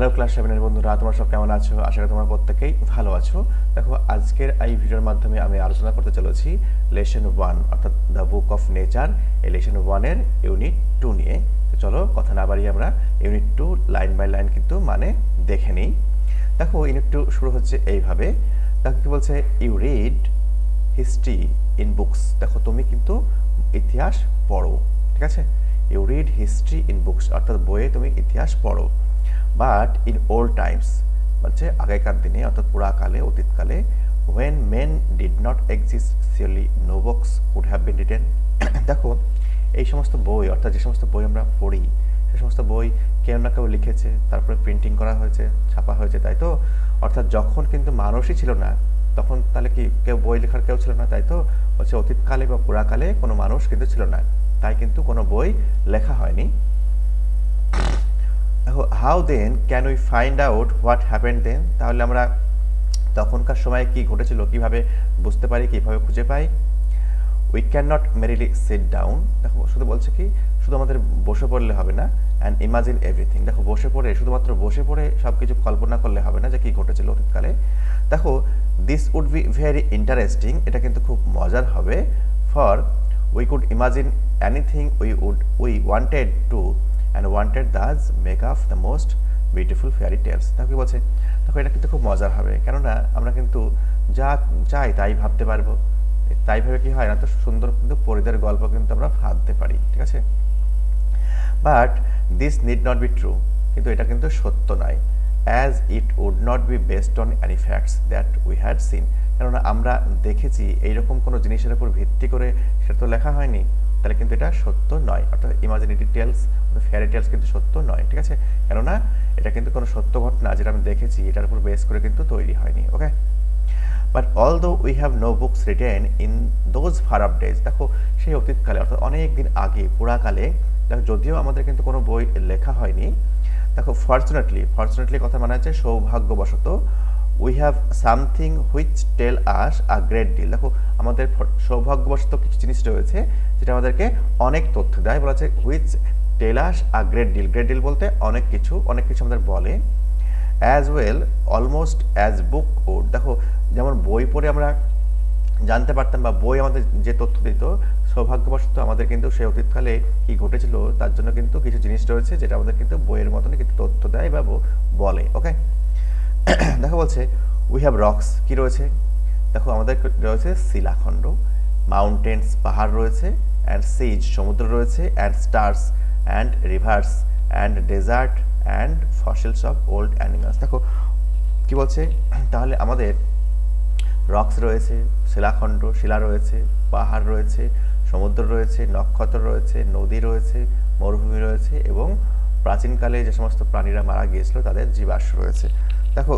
Hello class 7 এর বন্ধুরা, তোমরা সব কেমন আছো? আশা করি তোমরা প্রত্যেকেই ভালো আছো। দেখো, আজকের এই ভিডিওর মাধ্যমে আমি আলোচনা করতে চলেছি লেসন 1 অর্থাৎ দ্য বুক অফ নেচার, এই লেসন 1 এর ইউনিট 2 নিয়ে। তো চলো কথা না বাড়িয়ে আমরা ইউনিট 2 লাইন বাই লাইন কিন্তু মানে দেখে নিই। দেখো, ইউনিট 2 শুরু হচ্ছে এইভাবে। দেখো কি বলছে, you read history in books. দেখো, তুমি কিন্তু ইতিহাস পড়ো, ঠিক আছে? You read history in books অর্থাৎ বইয়ে তুমি ইতিহাস পড়ো। বাট ইন ওল্ড টাইমস বলছে আগেকার দিনে অর্থাৎ পুরাকালে, অতীতকালে, when men did not exist surely no books would have been written। দেখো, এই সমস্ত বই অর্থাৎ যে সমস্ত বই আমরা পড়ি, সে সমস্ত বই কেউ না কেউ লিখেছে, তারপরে প্রিন্টিং করা হয়েছে, ছাপা হয়েছে, তাই তো? অর্থাৎ যখন কিন্তু মানুষই ছিল না, তখন তাহলে কি কেউ বই লেখার কেউ ছিল না, তাই তো? বলছে অতীতকালে বা পুরাকালে কোনো মানুষ কিন্তু ছিল না, তাই কিন্তু কোনো বই লেখা হয়নি। দেখো, how then can we find out what happened then? তাহলে আমরা তখনকার সময়ে কি ঘটেছিল কিভাবে বুঝতে পারি, কিভাবে খুঁজে পাই? We can not merrily sit down. দেখো, শুধু বলছে কি শুধু আমাদের বসে পড়লে হবে না, অ্যান্ড ইমাজিন এভরিথিং। দেখো, বসে পড়ে শুধুমাত্র বসে পড়ে সব কিছু কল্পনা করলে হবে না যে কি ঘটেছিল অতীতকালে। দেখো, this would be very interesting, এটা কিন্তু খুব মজার হবে। For we could imagine anything we wanted to and wanted thus make up the most beautiful fairy tales. দেখো কি বলছে, দেখো এটা কিন্তু খুব মজার হবে, কেননা আমরা কিন্তু যা চাই তাই ভাবতে পারবো। তাই ভেবে কি হয় না, তো সুন্দর কিন্তু পরিদের গল্প কিন্তু আমরা ভাবতে পারি, ঠিক আছে? But this need not be true, কিন্তু এটা কিন্তু সত্য নয়। As it would not be based on any facts that we had seen. কেননা আমরা দেখেছি এইরকম কোনো জিনিসের উপর ভিত্তি করে সেটা তো লেখা হয়নি, তাহলে কিন্তু এটা সত্য নয়। অর্থাৎ ইমাজিনেরি টেলস, ফেয়ারি টেলস কিন্তু সত্য নয়, ঠিক আছে? কেননা এটা কিন্তু কোনো সত্য ঘটনা যেটা আমি দেখেছি এটার উপর বেস করে কিন্তু তৈরি হয়নি। Okay, but although we have no books written in those far up days. দেখো, সেই অতীতকালে অর্থাৎ অনেক দিন আগে, পুরাকালে, দেখো যদিও আমাদের কিন্তু কোনো বই লেখা হয়নি। দেখো, ফর্চুনেটলি কথা মানে হচ্ছে সৌভাগ্যবশত, we have something which tell us a great deal. দেখো, আমাদের সৌভাগ্যবশত কিছু জিনিস রয়েছে যেটা আমাদেরকে অনেক তথ্য দেয়। বলা হচ্ছে which tell us a great deal. Great deal বলতে অনেক কিছু আমাদের বলে। As well almost as book would. দেখো, যেমন বই পড়ে আমরা জানতে পারতাম বা বই আমাদের যে তথ্য দিত, সৌভাগ্যবশত আমাদের কিন্তু সেই অতীতকালে কি ঘটেছিল তার জন্য কিন্তু কিছু জিনিস রয়েছে যেটা আমাদের কিন্তু বইয়ের মতনই কিন্তু তথ্য দেয় বা বলে। ওকে, দেখো বলছে উই হ্যাভ রক্স, কি রয়েছে? দেখো, আমাদের রয়েছে শিলাখণ্ড, মাউন্টেন্স পাহাড় রয়েছে, অ্যান্ড সিজ সমুদ্র রয়েছে, and stars and rivers and desert and fossils of old animals. দেখো কি বলছে, তাহলে আমাদের রক্স রয়েছে, শিলা রয়েছে, পাহাড় রয়েছে, সমুদ্র রয়েছে, নক্ষত্র রয়েছে, নদী রয়েছে, মরুভূমি রয়েছে, এবং প্রাচীনকালে যে সমস্ত প্রাণীরা মারা গিয়েছিল তাদের জীবাশ্ম রয়েছে। দেখো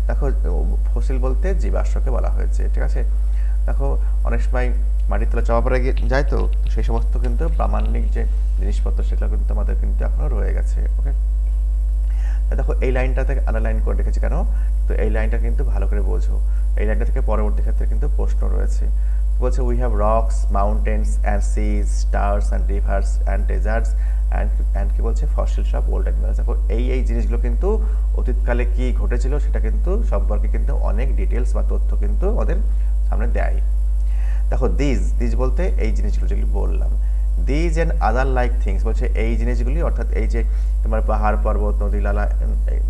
দেখো, ফসিল বলতে জীবাশ্মকে বলা হয়েছে, ঠিক আছে? দেখো, অনেক সময় মাটির তলা চাপা পড়ে যায়, তো সেই সমস্ত কিন্তু প্রামাণিক যে জিনিসপত্র সেগুলো কিন্তু আমাদের কিন্তু এখনো রয়ে গেছে। ওকে, দেখো এই লাইনটাতে আন্ডারলাইন করে রেখেছি কেন? তো এই লাইনটা কিন্তু ভালো করে বোঝো, এই লাইনটা থেকে পরবর্তী ক্ষেত্রে কিন্তু প্রশ্ন রয়েছে। বলছে we have rocks, mountains and seas, stars and rivers and deserts and কি বলছে ফসিলস অফ ওল্ড অ্যানিমালস। দেখো, এই জিনিসগুলো কিন্তু অতীতকালে কি ঘটেছিল সেটা কিন্তু সম্পর্কে কিন্তু অনেক ডিটেলস বা তথ্য কিন্তু আমাদের সামনে দেয়। দেখো, দিজ বলতে এই জিনিসগুলো যেগুলি বললাম, these and other like things বলছে এই জিনিসগুলি, অর্থাৎ এই যে তোমার পাহাড় পর্বত নদী নালা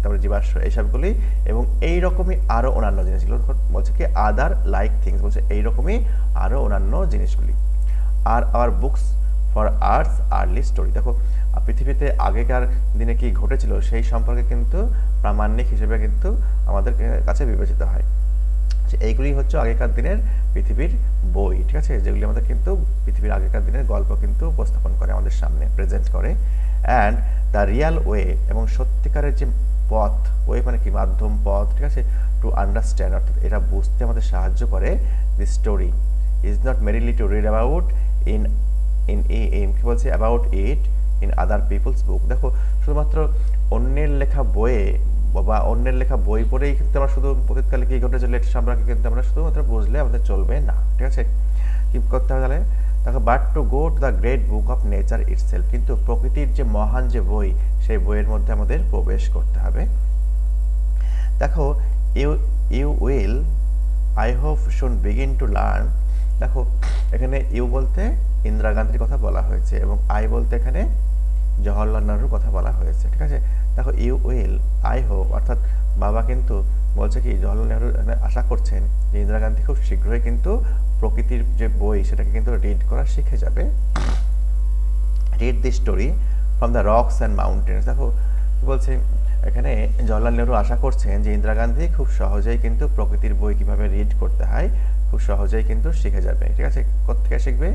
তারপরে জীবাশ্ম এইসবগুলি, এবং এইরকমই আরও অন্যান্য জিনিসগুলো বলছে কি আদার লাইক থিংস বলছে এইরকমই আরও অন্যান্য জিনিসগুলি। Are our books for earth early story. দেখো, পৃথিবীতে আগেকার দিনে কি ঘটেছিল সেই সম্পর্কে কিন্তু প্রামাণিক হিসেবে কিন্তু আমাদের কাছে বিবেচিত হয়। এইগুলি হচ্ছে আগেকার দিনের পৃথিবীর বই, ঠিক আছে? যেগুলি আমাদের কিন্তু পৃথিবীর আগেকার দিনের গল্প কিন্তু উপস্থাপন করে, আমাদের সামনে প্রেজেন্ট করে। অ্যান্ড দ্য রিয়াল ওয়ে, এবং সত্যিকারের যে পথ, ওয়ে মানে কি মাধ্যম, পথ, ঠিক আছে? টু আন্ডারস্ট্যান্ড অর্থাৎ এটা বুঝতে আমাদের সাহায্য করে। The story is not merrily to read about in কি বলছে about it in other people's book. দেখো, শুধুমাত্র অন্যের লেখা বইয়ে বা অন্যের লেখা বই পড়েই কিন্তু আমরা শুধু অতীতকালে কি ঘটেছিল এটা সম্পর্কে কিন্তু আমরা শুধুমাত্র বুঝলে আমাদের চলবে না, ঠিক আছে? কি করতে হবে তাহলে? দেখো, but to go to the great book of nature itself, কিন্তু প্রকৃতির যে মহান যে বই সেই বইয়ের মধ্যে আমাদের প্রবেশ করতে হবে। দেখো you you will I hope should begin to learn. দেখো এখানে ইউ বলতে ইন্দিরা গান্ধীর কথা বলা হয়েছে এবং আই বলতে এখানে জওহরলাল নেহরুর কথা বলা হয়েছে, ঠিক আছে। দেখো ইউ উইল আই হোপ অর্থাৎ বাবা কিন্তু বলছে কি জওহরলাল নেহরু আশা করছেন যে ইন্দিরা গান্ধী খুব শীঘ্রই কিন্তু প্রকৃতির যে বই সেটাকে কিন্তু রিড করা শিখে যাবে। Read the story from the rocks and mountains. দেখো কি বলছে এখানে জওহরলাল নেহরু আশা করছেন যে ইন্দিরা গান্ধী খুব সহজেই কিন্তু প্রকৃতির বই কিভাবে রিড করতে হয় খুব সহজেই কিন্তু শিখে যাবে, ঠিক আছে। কোত্থেকে শিখবে?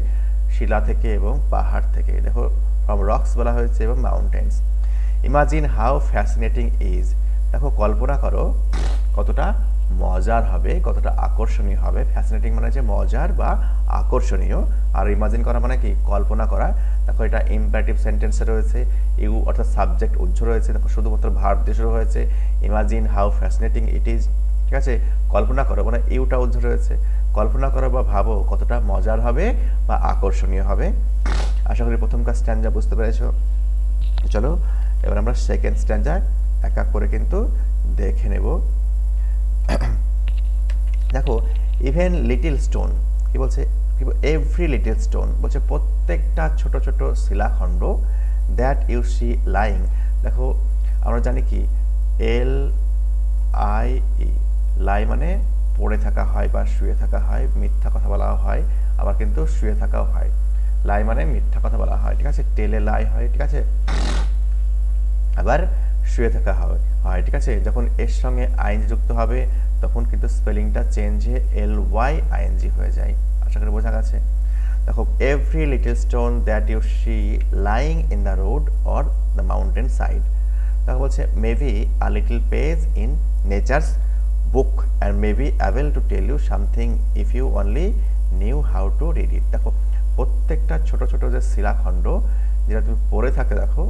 শিলা থেকে এবং পাহাড় থেকে। দেখো ফ্রম রকস বলা হয়েছে এবং mountains. Imagine how fascinating is. দেখো কল্পনা করো কতটা মজার হবে, কতটা আকর্ষণীয় হবে। ফ্যাসিনেটিং মানে যে মজার বা আকর্ষণীয়, আর ইমাজিন করা মানে কি কল্পনা করা। দেখো এটা ইম্পারেটিভ সেন্টেন্সে রয়েছে, ইউ অর্থাৎ সাবজেক্ট উজ্জ রয়েছে, দেখো শুধুমাত্র ভার্ব দিয়ে শুরু হয়েছে। Imagine how fascinating it is, ঠিক আছে। কল্পনা করো মানে ইউটা উজ্জ রয়েছে, কল্পনা করো বা ভাবো কতটা মজার হবে বা আকর্ষণীয় হবে। আশা করি প্রথমকার স্ট্যান্জা বুঝতে পেরেছো। চলো এবার আমরা সেকেন্ড স্ট্যান্জা এক এক করে কিন্তু দেখে নেব। দেখো ইভেন লিটল স্টোন, কি বলছে এভরি লিটল স্টোন, বলছে প্রত্যেকটা ছোট ছোট শিলাখণ্ড, দ্যাট ইউ সি লাইং। দেখো আমরা জানি কি এল আই ই, লাই মানে পড়ে থাকা হয় বা শুয়ে থাকা হয়, মিথ্যা কথা বলা হয়, আবার কিন্তু শুয়ে থাকাও হয়। লাই মানে মিথ্যা কথা বলা হয়, ঠিক আছে, টেলে লাই হয়, ঠিক আছে, আবার শুয়ে থাকা হয়, ঠিক আছে। যখন এর সঙ্গে আইএনজি যুক্ত হবে তখন কিন্তু স্পেলিংটা চেঞ্জ হয়ে LYING হয়ে যায়। আশা করি বোঝা গেছে। দেখো every little stone that you see lying in the road or the mountain side. দেখো বলছে maybe a little page in nature's book and maybe able to tell you something if you only knew how to read it. দেখো প্রত্যেকটা ছোট ছোট যে শিলাখণ্ড যেটা তুমি পড়ে থাকে, দেখো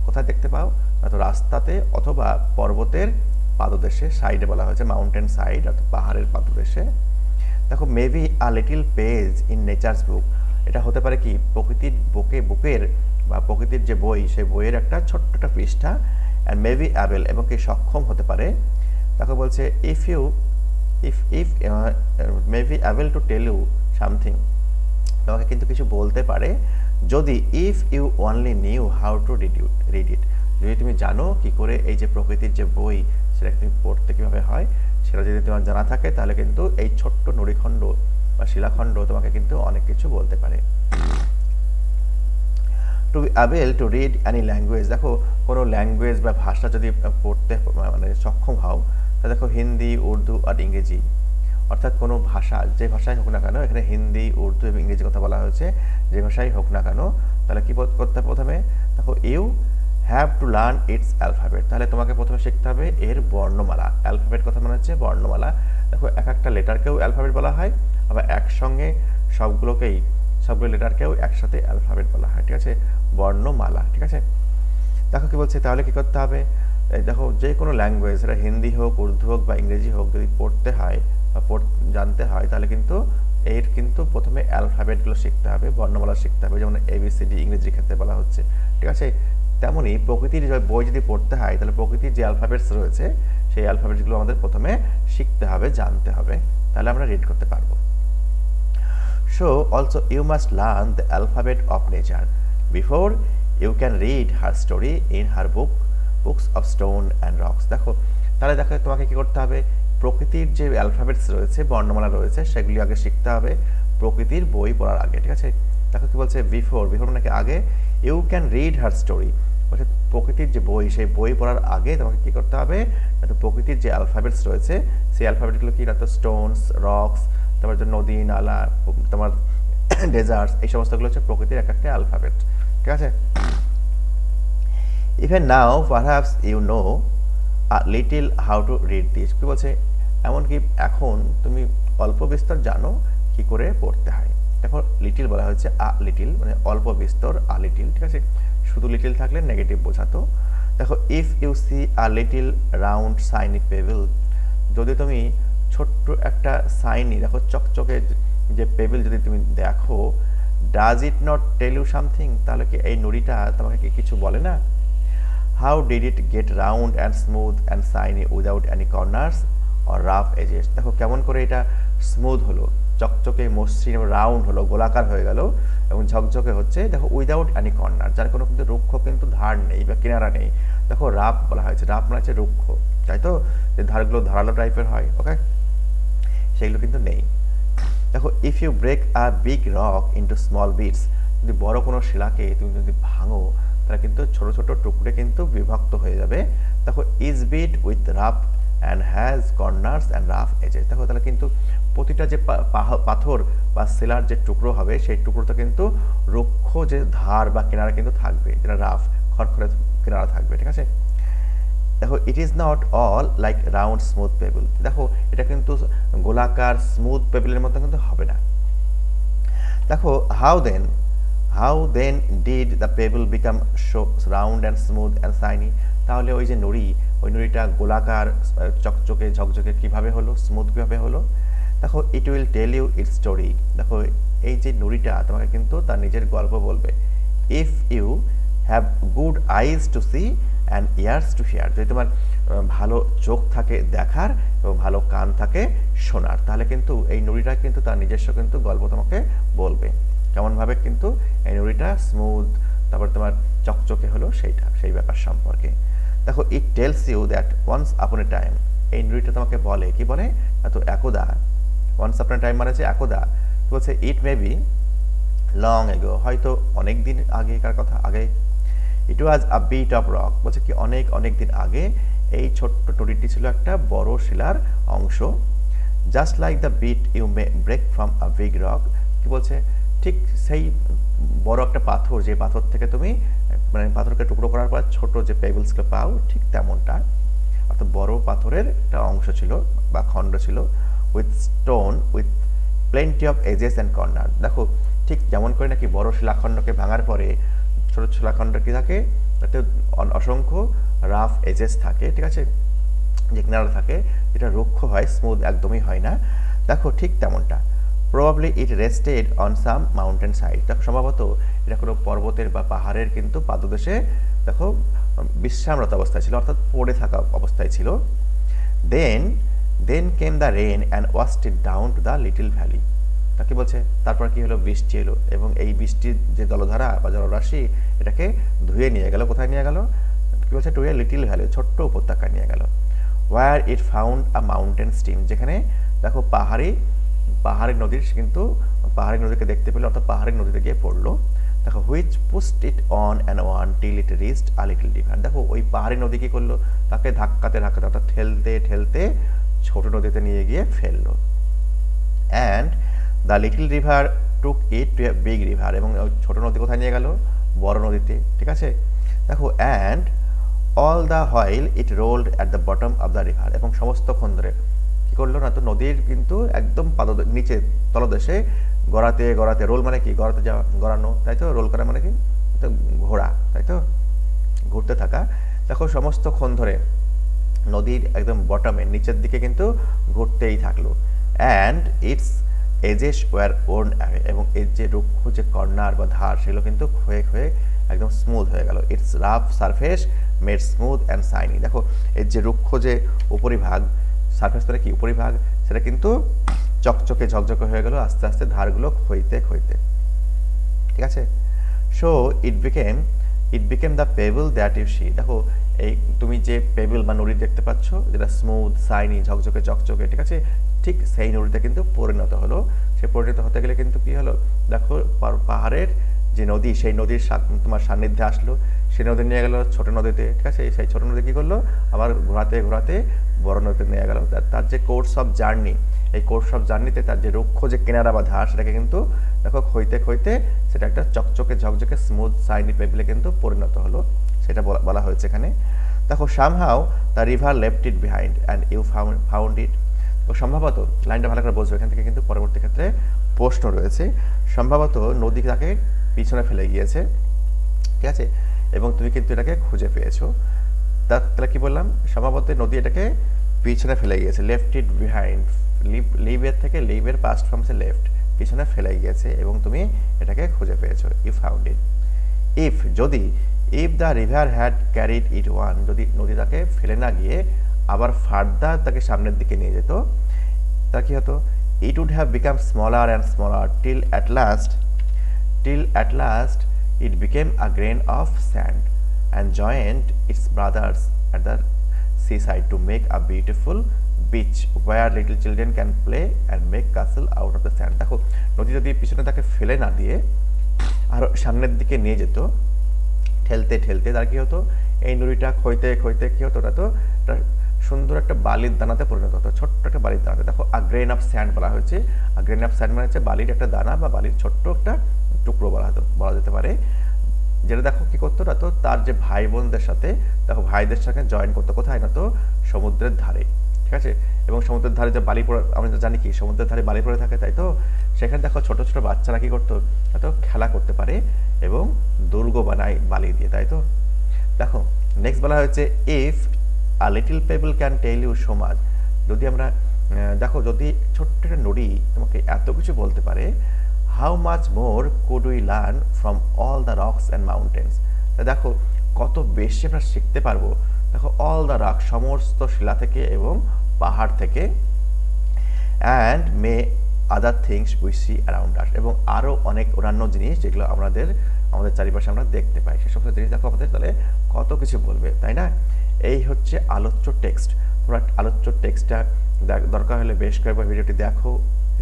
কোথায় দেখতে পাও? হয়তো রাস্তাতে অথবা পর্বতের পাদদেশে, সাইডে বলা হয়েছে মাউন্টেন সাইড অর্থাৎ পাহাড়ের পাদদেশে। দেখো maybe a little page in nature's book, এটা হতে পারে কি প্রকৃতির বুকের বা প্রকৃতির যে বই সেই বইয়ের একটা ছোট্ট একটা পৃষ্ঠা। অ্যান্ড মেবি অ্যাবেল এবং কি সক্ষম হতে পারে। দেখো বলছে if maybe able to tell you something, তোমাকে কিন্তু কিছু বলতে পারে যদি if you only knew how to read it, যদি তুমি জানো কি করে এই যে প্রকৃতির যে বই সেটা তুমি পড়তে কীভাবে হয় সেটা যদি তোমার জানা থাকে তাহলে কিন্তু এই ছোট্ট নুড়িখণ্ড বা শিলাখণ্ড তোমাকে কিন্তু অনেক কিছু বলতে পারে। To be able to read any language, দেখো কোনো ল্যাঙ্গুয়েজ বা ভাষা যদি পড়তে মানে সক্ষম হও, তাহলে দেখো হিন্দি, উর্দু আর ইংরেজি, অর্থাৎ কোনো ভাষা যে ভাষাই হোক না কেন, এখানে হিন্দি, উর্দু এবং ইংরেজি কথা বলা হয়েছে, যে ভাষাই হোক না কেন, তাহলে কি করতে হবে প্রথমে? দেখো you have to learn its alphabet, তাহলে তোমাকে প্রথমে শিখতে হবে এর বর্ণমালা। অ্যালফাবেট কথা মানে হচ্ছে বর্ণমালা। দেখো এক একটা লেটারকেও অ্যালফাবেট বলা হয়, আবার একসঙ্গে সবগুলো লেটারকেও একসাথে অ্যালফাবেট বলা হয়, ঠিক আছে, বর্ণমালা, ঠিক আছে। দেখো কি বলছে, তাহলে কি করতে হবে? দেখো যে কোনো ল্যাঙ্গুয়েজ, সেটা হিন্দি হোক, উর্দু হোক বা ইংরেজি হোক, যদি পড়তে হয় বা জানতে হয় তাহলে কিন্তু এর কিন্তু প্রথমে অ্যালফাবেটগুলো শিখতে হবে, বর্ণমালা শিখতে হবে, যেমন ABCD ইংরেজির ক্ষেত্রে বলা হচ্ছে, ঠিক আছে। তেমনই প্রকৃতির বই যদি পড়তে হয় তাহলে প্রকৃতির যে অ্যালফাবেটস রয়েছে সেই অ্যালফাবেটগুলো আমাদের প্রথমে শিখতে হবে, জানতে হবে, তাহলে আমরা রিড করতে পারবো। So also you must learn the alphabet of nature before you can read her story in her books of stone and rocks. দেখো তাহলে দেখো তোমাকে কি করতে হবে? প্রকৃতির যে অ্যালফাবেটস রয়েছে, বর্ণমালা রয়েছে, সেগুলি আগে শিখতে হবে প্রকৃতির বই পড়ার আগে, ঠিক আছে। দেখো কি বলছে, বিফোর মানে কি আগে, you can read her story, বলছে প্রকৃতির যে বই সেই বই পড়ার আগে তোমাকে কি করতে হবে? প্রকৃতির যে অ্যালফাবেটস রয়েছে সেই অ্যালফাবেটগুলো কি, স্টোনস, রকস, তারপর যে নদী, নালা, তোমার ডেজার্টস, এই সমস্তগুলো হচ্ছে প্রকৃতির এক একটা অ্যালফাবেট, ঠিক আছে। Even now perhaps you know a little how to read this, কি বলছে এমনকি এখন তুমি অল্প বিস্তর জানো কি করে পড়তে হয়। দেখো লিটিল বলা হয়েছে, আ লিটিল মানে অল্প বিস্তর, আ লিটিল, ঠিক আছে। শুধু লিটিল থাকলে নেগেটিভ বোঝাতো। দেখো if you see a little round shiny pebble, যদি তুমি ছোট্ট একটা সাইনি, দেখো চকচকে যে পেবেল যদি তুমি দেখো, does it not tell you something, তাহলে কি এই নুড়িটা তোমাকে কি কিছু বলে না? How did it get round and smooth and shiny without any corners or rough edges. দেখো কেমন করে এটা স্মুথ হলো, চকচকে মসৃণ রাউন্ড হলো, গোলাকার হয়ে গেল এবং ঝকঝকে হচ্ছে, দেখো উইদাউট এনি কর্নার, যার কোনো কিন্তু রুক্ষ কিন্তু ধার নেই বা কিনারা নেই। দেখো রাফ বলা হয়েছে, রাফ মানে হচ্ছে রুক্ষ, তাই তো, যে ধারগুলো ধারালো টাইপের হয়, ওকে, সেগুলো কিন্তু নেই। দেখো if you break a big rock into small bits, যদি বড় কোনো শিলাকে তুমি যদি ভাঙো তাহলে কিন্তু ছোট ছোট টুকরে কিন্তু বিভক্ত হয়ে যাবে। দেখো is bit with rough and has corners and rough edges. দেখো তাহলে কিন্তু প্রতিটা যে পাথর বা শিলার যে টুকরো হবে সেই টুকরোটা কিন্তু রুক্ষ যে ধার বা কিনারা কিন্তু থাকবে, যেটা রাফ খড়খড়ে কিনারা থাকবে, ঠিক আছে। দেখো it is not all like round smooth payable, দেখো এটা কিন্তু গোলাকার স্মুথ পেবলের মতো কিন্তু হবে না। দেখো how then did the pebble become so round and smooth and shiny, তাহলে ওই যে নুড়ি, ওই নুড়িটা গোলাকার চকচকে ঝকঝকে কিভাবে হলো, স্মুথ কিভাবে হলো। দেখো it will tell you its story, দেখো এই যে নুড়িটা তোমাকে কিন্তু তার নিজের গল্প বলবে। If you have good eyes to see and ears to hear, যদি তোমার ভালো চোখ থাকে দেখার এবং ভালো কান থাকে শোনার, তাহলে কিন্তু এই নুড়িটা কিন্তু তার নিজস্ব কিন্তু গল্প তোমাকে বলবে, কেমনভাবে কিন্তু এই নুড়িটা স্মুথ তারপর তোমার চকচকে হলো সেইটা, সেই ব্যাপার সম্পর্কে। দেখো it tells you that once upon a time, এই নুড়িটা তোমাকে বলে, কি বলে, তো একদা, ওয়ান্স আপন এ টাইম মানে হচ্ছে একদা, বলছে ইট মে বি লং এগো, হয়তো অনেক দিন আগেকার কথা, আগে। ইট ওয়াজ আ বিট অফ রক, বলছে কি অনেক অনেক দিন আগে এই ছোট্ট টুরিটি ছিল একটা বড় শিলার অংশ। Just like the bit you may break from a big rock, কি বলছে, ঠিক সেই বড় একটা পাথর, যে পাথর থেকে তুমি মানে পাথরকে টুকরো করার পর ছোট যে পেবলসকে পাও, ঠিক তেমনটা, অর্থাৎ বড় পাথরের একটা অংশ ছিল বা খণ্ড ছিল, with stone with plenty of edges and corner. দেখো ঠিক যেমন করে নাকি বড় শিলাখণ্ডকে ভাঙার পরে ছোট শিলাখণ্ড কি থাকে, তাতে অসংখ্য রাফ এজেস থাকে, ঠিক আছে, যে কিনারা থাকে, যেটা রুক্ষ হয়, স্মুথ একদমই হয় না। দেখো ঠিক তেমনটা। Probably it rested on some mountain side, দেখো সম্ভবত এটা কোনো পর্বতের বা পাহাড়ের কিন্তু পাদদেশে দেখো বিশ্রামরত অবস্থায় ছিল, অর্থাৎ পড়ে থাকা অবস্থায় ছিল। Then came the rain and washed it down to the little valley, তা কি বলছে, তারপর কি হলো, বৃষ্টি এলো এবং এই বৃষ্টির যে জলধারা বা জলরাশি এটাকে ধুয়ে নিয়ে গেল, কোথায় নিয়ে গেল, কি বলছে, টু এ লিটল ভ্যালি, ছোট্ট উপত্যকায় নিয়ে গেল। Where it found a mountain stream, যেখানে দেখো পাহাড়ি নদীর কিন্তু পাহাড়ি নদীকে দেখতে পেলো, অর্থাৎ পাহাড়ি নদীতে গিয়ে পড়লো। দেখো which post it on and one till it reached a little river, দেখো ওই পাহাড়ি নদী কি করলো, তাকে ধাক্কাতে অর্থাৎ ঠেলতে ঠেলতে ছোট নদীতে নিয়ে গিয়ে ফেললো। And the little river took it to a big river, এবং ওই ছোট নদী কোথায় নিয়ে গেল, বড় নদীতে, ঠিক আছে। দেখো and all the while it rolled at the bottom of the river, এবং সমস্তক্ষণ ধরে কি করলো না, তো নদীর কিন্তু একদম নিচে তলদেশে গড়াতে গড়াতে, রোল মানে কি, গড়াতে যাওয়া, গড়ানো, তাই তো, রোল করা মানে কি, তো ঘোড়া, তাই তো, ঘুরতে থাকা। দেখো সমস্তক্ষণ ধরে নদীর একদম বটমে নিচের দিকে কিন্তু ঘুরতেই থাকলো। And its edges were worn away, এবং এর যে রুক্ষ যে কর্নার বা ধার সেগুলো কিন্তু ক্ষয়ে ক্ষয়ে একদম স্মুথ হয়ে গেল। It's rough surface made smooth and shiny, দেখো এর যে রুক্ষ যে উপরিভাগ, সারফেস মানে কি উপরিভাগ, সেটা কিন্তু চকচকে ঝকঝকে হয়ে গেল আস্তে আস্তে ধারগুলো ক্ষইতে ক্ষইতে, ঠিক আছে। So it became the pebble that you see, দেখো এই তুমি যে পেবল বা নুড়ি দেখতে পাচ্ছ, যেটা স্মুথ শাইনি ঝকঝকে চকচকে, ঠিক আছে, ঠিক সেই নুড়িতে কিন্তু পরিণত হলো। সে পরিণত হতে গেলে কিন্তু কি হলো, দেখো পাহাড়ের যে নদী, সেই নদীর তোমার সান্নিধ্যে আসলো, সেই নদী নিয়ে গেল ছোট নদীতে, ঠিক আছে, সেই ছোট নদী কি করলো, আবার ঘোরাতে ঘোরাতে বড় নদীতে নিয়ে গেল। তার যে কোর্স অফ জার্নি, এই কোর্স অফ জার্নিতে তার যে রুক্ষ যে কিনারা বা ধার, সেটাকে কিন্তু দেখো ক্ষইতে ক্ষইতে সেটা একটা চকচকে ঝকঝকে স্মুথ শাইনি পেবলে কিন্তু পরিণত হলো, সেটা বলা হয়েছে এখানে। দেখো somehow the river left it behind and you found it, তো সম্ভবত, লাইনটা ভালো করে বোঝো, এখান থেকে কিন্তু পরবর্তী ক্ষেত্রে প্রশ্ন রয়েছে। সম্ভবত নদী তাকে পিছনে ফেলে গিয়েছে, ঠিক আছে, এবং তুমি কিন্তু এটাকে খুঁজে পেয়েছো। তাহলে কি বললাম, সম্ভবত নদী এটাকে পিছনে ফেলে গিয়েছে, লেফট ইট বিহাইন্ড, লিভের থেকে লিভের পাস্ট ফর্মসে লেফট, পিছনে ফেলে গিয়েছে এবং তুমি এটাকে খুঁজে পেয়েছো, ইউ ফাউন্ড ইট। ইফ যদি if the river had carried it one, যদি নদী তাকে ফেলে না গিয়ে আবার ফার্দার তাকে সামনের দিকে নিয়ে যেত, তা কি হতো? It would have become smaller and smaller till at last it became a grain of sand and joined its brothers at the seaside to make a beautiful beach where little children can play and make castle out of the sand. দেখো নদী যদি পিছনে তাকে ফেলে না দিয়ে আর সামনের দিকে নিয়ে যেত, ঠেলতে ঠেলতে, তার কি হতো? এই নুড়িটা ক্ষইতে ক্ষইতে কি হতো? ওটা তো সুন্দর একটা বালির দানাতে পরিণত হতো, ছোট্ট একটা বালির দানাতে। দেখো আ গ্রেন অফ স্যান্ড বলা হয়েছে। আ গ্রেন অফ স্যান্ড মানে হচ্ছে বালির একটা দানা বা বালির ছোট্ট একটা টুকরো বলা যেতে পারে, যেটা দেখো কি করতো না তো তার যে ভাই বোনদের সাথে, দেখো ভাইদের সাথে জয়েন করতো কোথায় না তো সমুদ্রের ধারে, ঠিক আছে? এবং সমুদ্রের ধারে যে বালি পড়ে, আমরা জানি কি সমুদ্রের ধারে বালি পড়ে থাকে, তাই তো? সেখানে দেখো ছোট ছোট বাচ্চারা কি করতো? হয়তো খেলা করতে পারে এবং দুর্গ বানায় বালি দিয়ে, তাই তো? দেখো নেক্সট বলা হয়েছে if a little pebble can tell you so much, যদি আমরা দেখো যদি ছোট্ট একটা নুড়ি তোমাকে এত কিছু বলতে পারে, how much more could we learn from all the rocks and mountains, দেখো কত বেশি আমরা শিখতে পারবো, দেখো অল দ্য রক সমস্ত শিলা থেকে এবং পাহাড় থেকে, and May other things we see around us, এবং আরও অনেক অন্যান্য জিনিস যেগুলো আমাদের চারিপাশে আমরা দেখতে পাই, সেসব জিনিস দেখো আমাদের তাহলে কত কিছু বলবে, তাই না? এই হচ্ছে আলোচ্য টেক্সট। তোমরা আলোচ্য টেক্সটটা দরকার হলে বেশ কয়েকবার ভিডিওটি দেখো,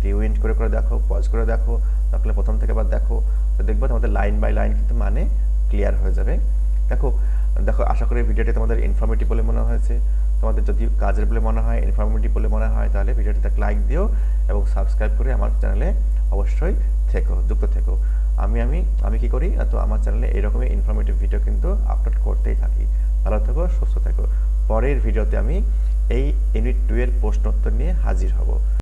রিউইন্ড করে দেখো, পজ করে দেখো, তাহলে প্রথম থেকে আবার দেখো, তো দেখবো তোমাদের লাইন বাই লাইন কিন্তু মানে ক্লিয়ার হয়ে যাবে। দেখো আশা করি ভিডিওটি তোমাদের ইনফরমেটিভ বলে মনে হয়েছে। তোমাদের যদি কাজের বলে মনে হয়, ইনফরমেটিভ বলে মনে হয়, তাহলে ভিডিওটিতে একটা লাইক দিও এবং সাবস্ক্রাইব করে আমার চ্যানেলে অবশ্যই যুক্ত থেকো। আমি কি করি, তো আমার চ্যানেলে এইরকমই ইনফরমেটিভ ভিডিও কিন্তু আপলোড করতেই থাকি। ভালো থেকো, সুস্থ থেকো। পরের ভিডিওতে আমি এই ইউনিট 2 এর প্রশ্নোত্তর নিয়ে হাজির হব।